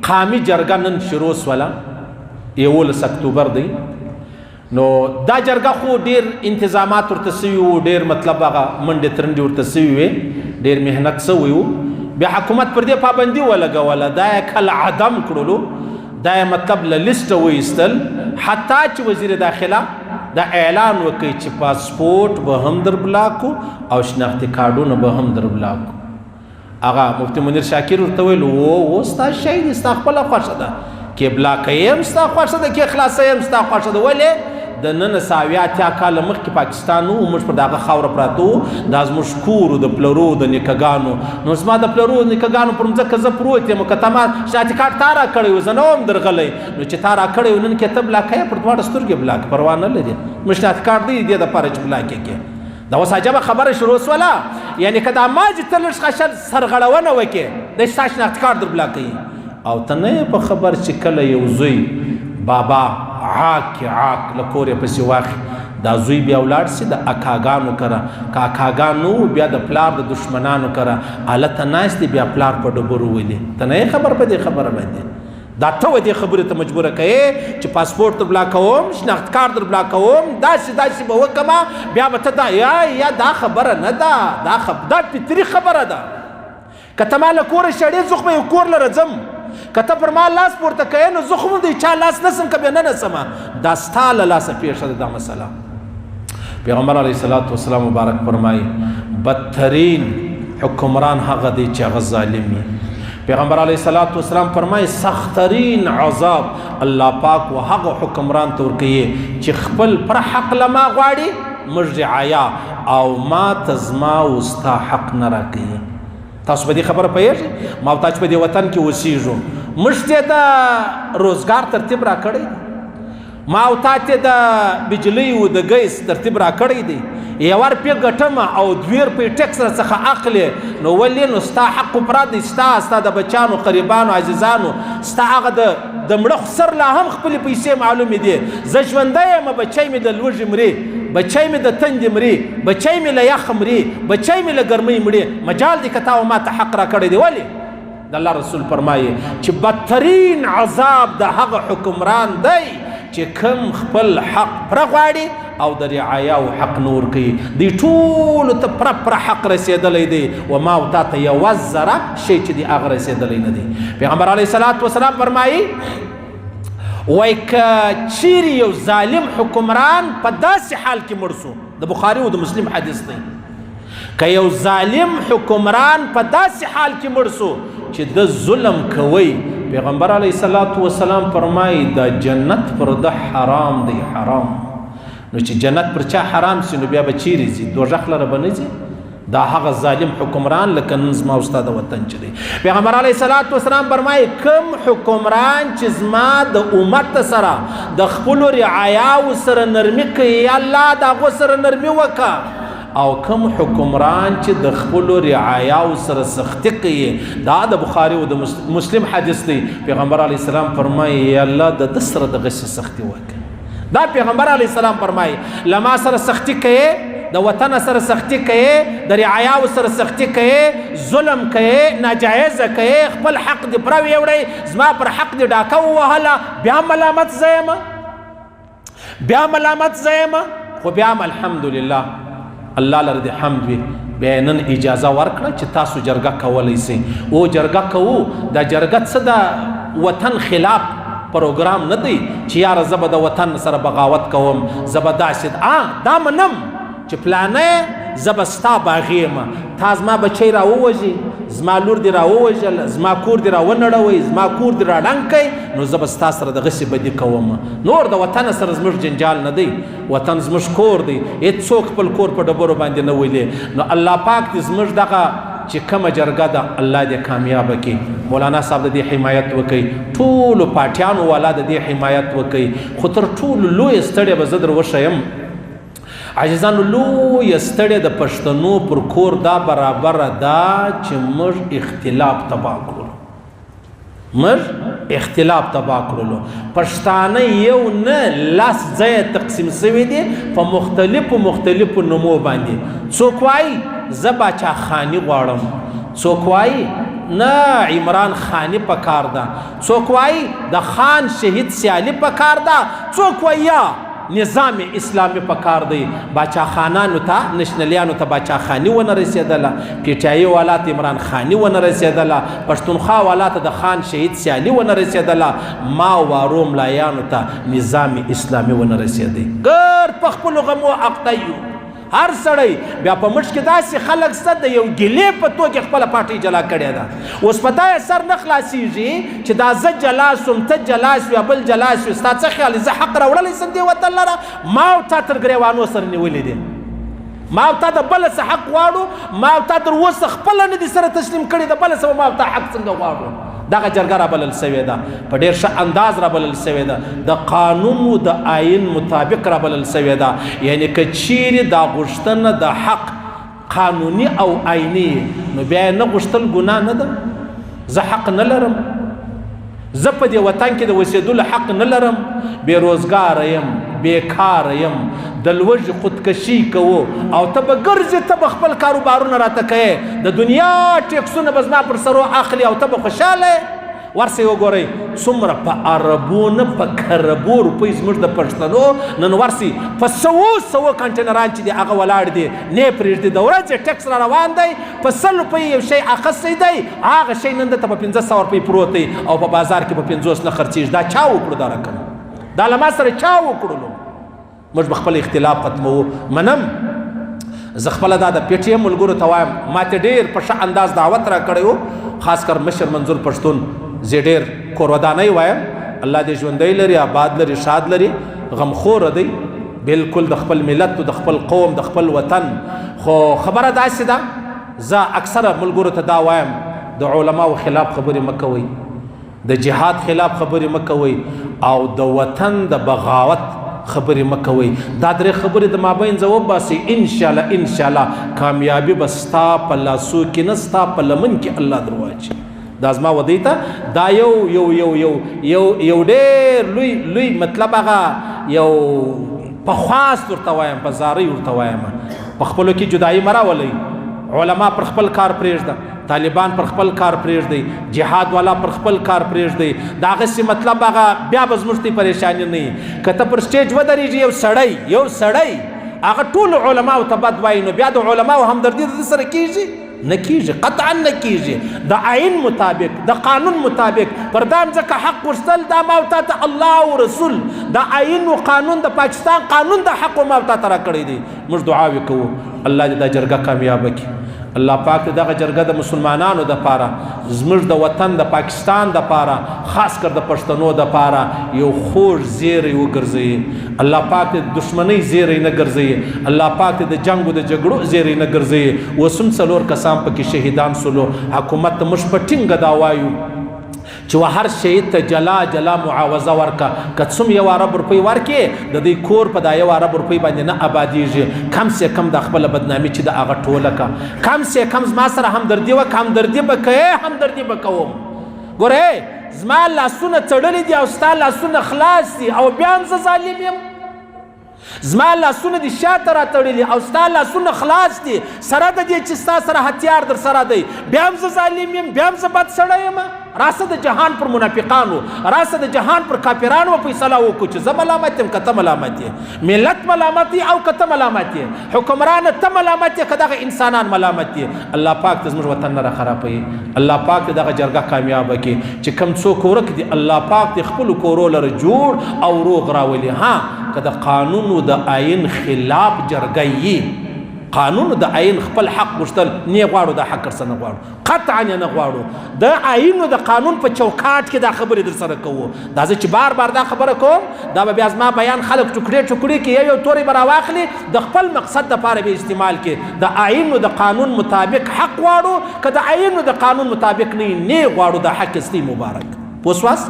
قامي جرګه نن شروع سوله 11 اکتوبر دی نو دا جرګه خو ډیر انتظامات ورته سوي وو ډیر مطلب هغه منډې ترنډې ورته سوي وې ډیر محنت سوی وو بیا حکومت پر دې پابندي ولګوله دا یې کل عدم کړلو دا یې مطلب له لیسټه وایستل حتی چې وزیر داخله دا اعلان وکړي چې پاسپورټ به هم در بلاکو او شناختي کارډونه به هم در بلاکو هغه مفتي منیر شاکر ورته ویل و ستا شی دی ستا خپله خوښه ده کې بلاکه یم ستا خوښه ده کې خلاصه یم ستا خوښه ده ولې د 1980 کاله مخکې پاکستان و موږ پر دغه خاوره پراته وو دا زموږ کور د پلرو د نیکهګانو نو زما د پلرو د نیکهګانو پر مځکه زه پروت یم که ته ما شناختي کارډ تا راکړی و زه نه وم درغلی نو چې تا راکړی و نن کې ته بلاکه یې پر دواړه سترګې بلاک پروا نه لري مې شناختي کارډ دی دې دپاره چې بلاکې کې دا اوس عجبه خبره شروع سوله یعنې که دا ما چې ته لږ ښه سرغړونه وکړې دی ستا شناختي کارډ در بلاکوي او ته نه یې په خبر چې کله یو زوی بابا عاق له کور یې پسې واخلي دا زوی بیا ولاړ سي د اکاګانو کره که اکاګانو بیا د پلار د دشمنانو کره هلته ناست دی بیا پلار په ډبرو ولي ته نه یې خبر په دې خبره باندې دا ته و دې خبرې ته مجبوره کوې چې پاسپورټ در بلاکوم شناخت کارډ در بلاکوم داسې به وکړمه بیا به ته دا یا دا خبره نه ده دا فطري خبره ده که ته ما له کوره شړې زه خو به یو کور لره ځم که ته پر ما لاس پورته کوې نو زه خو هم د چا لاس نسم که بیا نه نسمه دا ستا له لاسه پیښه ده دا مسله پیغمبر علیه الصلاة والسلام مبارک فرمایي بدترین حکمران هغه دی چې هغه ظالم وي پیغمبر علیه الصلاة والسلام فرمایي سختترین عذاب الله پاک و هغه حکمران ته ورکوي چې خپل پر حق له ما غواړي موږ رعایا او ما ته زما و ستا حق نه راکوي تاسو به دې خبره پوهېږئ ما او تا چې په دې وطن کې اوسېږو موږ ته د روزګار ترتیب را کړی ما او تا ته د بجلۍ و د ګیس ترتیب را کړی دی 1 روپۍ ګټمه او 2 روپۍ ټیکس راڅخه اخلې نو ولې نو ستا حق پوره دی ستا د بچیانو قریبانو عزیزانو ستا هغه د مړه سر لا هم خپلې پیسې معلومې دي زه ژوندی یم بچی مې د لوږې مري بچی مې د تندې مري بچی مې له یخ مري بچی مې له ګرمۍ مري مجال دی که تا و ما ته حق را کړی دی ولې د الله رسول فرمایي چې بدترین عذاب د هغه حکمران دی چې کوم خپل حق پوره غواړي او د رعایا او حق نور کوي دی ټولو ته پوره حق رسېدلی دی و ما او تا ته یوه ذره شی چې دی هغه رسېدلی نه دی پیغمبر علیه الصلاة والسلام فرمایي وای که چیرې یو ظالم حکمران په داسې حال کې مړ سو د بخاري او د مسلم حدیث دی که یو ظالم حکمران په داسې حال کې مړ سو چې د ظلم کوي پیغمبر علیه الصلاة والسلام فرمایي دا جنت پر ده حرام دی حرام نو چې جنت پر چا حرام سي نو بیا به چیرې ځي دوزخ لره به نه ځي دا هغه ظالم حکمران لکه نن زما او ستا د وطن چې دی پیغمبر علیه الصلاة والسلام فرمایي کوم حکمران چې زما د امت سره د خپلو رعایاو سره نرمي کوي یا الله د هغو سره نرمي وکړه او کوم حکمران چې د خپلو رعایاو سره سختي کوي دا د بخاري او د مسلم حدیث دی پیغمبر علیه السلام فرمایي یا الله د ده سره دغسې سختي وکړه دا پیغمبر علیه السلام فرمایي لما سره سختي کوي د وطن سره سختي کوي د رعایاو سره سختي کوي ظلم کوي ناجایزه کوي خپل حق دې پوره ویوړی زما پر حق دې ډاکه ووهله بیا ملامت زه یم خو بیا هم الحمدلله الله لره دې حمد وي بیا نن اجازه ورکړه چې تاسو جرګه کولی سئ او جرګه کوو دا جرګه څه د وطن خلاف پروګرام نه دی چې یاره زه به د وطن سره بغاوت کوم زه به داسې دا منم چې پلانه زه به ستا باغي یم تا زما بچی را ووژي زما لور دې را ووژل زما کور دې را ونړوئ زما کور دې را ړنګ کوئ نو زه به ستا سره دغسې بدي کوم نور د وطن سره زموږ جنجال نه دی وطن زموږ کور دی هېڅوک خپل کور په ډبرو باندې نه ولي نو الله پاک دې زموږ دغه چې کومه جرګه ده الله دې کامیابه کړي مولانا صاحب د دې حمایت وکړي ټولو پاټیانو والا د دې حمایت وکړي خو تر ټولو لویه ستړې به زه در وښیم عزیزانو لویه ستړې د پښتنو پر کور دا برابره ده چې موږ اختلاف تباه کړلو پښتانه یو نه لاس ځایه تقسیم سوي دي په مختلفو نومو باندې څوک وایي زه باچا خاني غواړم څوک وایي نه عمران خانی پکار ده، څوک وایي د خان شهید سیالي پکار ده، څوک وایي یا نظام اسلامی پکار دی. باچا خانانو ته نشنلیانو ته باچا خانی ونه رسېدله، پی ټی آی والا ته عمران خانی ونه رسېدله، پښتونخوا والا ته د خان شهید سیالي ونه رسېدله، ما وارو ملایانو ته نظام اسلامی ونه رسېدی. ګر په خپلو غمو اخته یو. هر سړی بیا په مټ کې داسې خلک سته د یو ګیلې په توګه خپله پارټۍ جلا کړې ده. اوس په تا یې سر نه خلاصېږي چې دا زه جلا سوم، ته جلا سوې، یا بل جلا سوې. ستا څه خیال زه حق راوړلی سم دې وطن لره؟ ما او تا تر ګریوانو سره نیولې دي، ما او تا د بله څه حق غواړو، ما او تا تر اوسه خپله نه دي سره تسلیم کړي، د بله څه ما او تا حق څنګه غواړو؟ دغه جرګه رابلل سوې ده، په ډېر ښه انداز رابلل سوې ده، د قانون د آیین مطابق رابلل سوې ده. یعنی که چیرې دا غوښتنه د حق قانوني او آییني نو بیا یې نه غوښتل ګناه نه ده. زه حق نه لرم، زه په دې وطن کې د اوسېدلو حق نه لرم، بېروزګاره یم، بیکاره یم، د لوږې خودکشي کوو او ته به ګرځې، ته به خپل کاروبارونه راته کوې، د دنیا ټیکسونه به زما پر سرو اخلي او ته به خوشحاله یې. ورسئ وګورئ څومره په عربو نه په کربو روپۍ زموږ د پښتنو نن ورسئ په سوو کنټینران چې دي هغه ولاړ دي، نه یې پرېږدي، د ورځې ټیکس را روان دی، په 100 روپۍ یو شی اخیستی دی، هغه شی نن دلته په 500 روپۍ پروت دی او په بازار کې په 50 نه خرڅېږي. دا چا وکړو دا رقم؟ دا له ما سره چا وکړلو؟ موږ به خپل اختلاف ختموو. منم زه خپله دا د پی ټي ایم ملګرو ته وایم، ما ته ډېر په ښه انداز دعوت را کړی و، خاص کر مشر منظور پښتون، زه ډېر کورودانۍ وایم، الله دې ژوندی لري، آباد لري، شاد لري، غمخوره دی بالکل د خپل ملت د خپل قوم د خپل وطن. خو خبره داسې ده، زه اکثره ملګرو ته دا وایم، د علماو خلاف خبرې مه کوئ، د جهاد خلاف خبرې مه کوئ، او د وطن د بغاوت خبرې مه کوئ. دا درې خبرې د مابین ځه وباسئ، انشاءالله انشاءالله کامیابي به ستا په لاسو کې نه، ستا په لمن کې الله در واچي. دا زما ودی ته دا یو ډېر لوی مطلب هغه یو په خواست ورته وایم، په زارۍ ورته وایم. په خپلو کې جدایي مه راولئ. علما پر خپل کار پرېږده، طالبان پر خپل کار پرېږدئ، جهاد والا پر خپل کار پرېږدئ. د هغسې مطلب هغه بیا به زموږ ته پریشاني نه وي. که ته پر سټیج ودرېږي یو سړی هغه ټولو علماو ته بد وایي، نو بیا د علماو همدردي د ده سره کېږي؟ نه کېږي، قطعا نه کېږي. د آیین مطابق، د قانون مطابق پر دا ځکه حق غوښتل، دا ما او تا ته الله او رسول د آیین و قانون د پاکستان قانون د حق ما او تا ته را کړی دی. موږ دعاوې کوو الله دې دا جرګه کامیابه کړي. الله پاک دې دغه جرګه د مسلمانانو دپاره، زموږ د وطن د پاکستان دپاره، خاص کر د پښتنو دپاره یو خوږ زیری وګرځوي. الله پاک دې د دښمنۍ زیری نه ګرځوي، الله پاک دې د جنګ و د جګړو زیری نه ګرځوي. اوس هم 4 کسان پکې شهیدان سولو. حکومت ته موږ په ټینګه دا وایو چې هر شهید ته جلا معاوضه ورکه. که څوم 1 ارب روپۍ ورکې، د دې کور په دا 1 ارب روپۍ باندې نه آبادېږي. کم سے کم د خپله بدنامي چې د هغه ټوله که، کم سے کم زما سره همدردي وکړه، همدردي به کوې، همدردي به کوم. ګورې زما لاسونه تړلي دي او ستا لاسونه خلاص دي او بیا هم زه ظالم یم. زما لاسونه دي شاته را تړلي او ستا لاسونه خلاص دي، سره د دې چې ستا سره هتیار در سره دی، بیا هم زه ظالم یم، بیا هم زه بد سړی یم. راسه د جهان پر منافقانو، راسه د جهان پر کافرانو فیصله وکړو چې زه ملامت یم که ته ملامت یې، ملت ملامت یې او که ته ملامت یې، حکمران ته ملامت یې که دغه انسانان ملامت یې. الله پاک ته زموږ وطن نه را خرابوي. الله پاک دغه جرګه کامیابه کړي. چې کوم څوک ورک دي الله پاک د خپلو کورو لره جوړ او روغ راولي. ها که د قانون و د آیین خلاف جرګه یي، قانون د آیین خپل حق غوښتل نه غواړو، دا حق ورسره نه غواړو، قطعا نه غواړو. د آیین او د قانون په چوکاټ کې دا خبرې در سره کوو. دا زه چې بار دا خبره کوم، دا به بیا زما بیان خلک ټوکړې کې یو تورې به راواخلي، د خپل مقصد دپاره به استعمال کړي. د آیین او د قانون مطابق حق غواړو، که د آیین او د قانون مطابق نه غواړو، دا حق استی مبارک. پوه شواست؟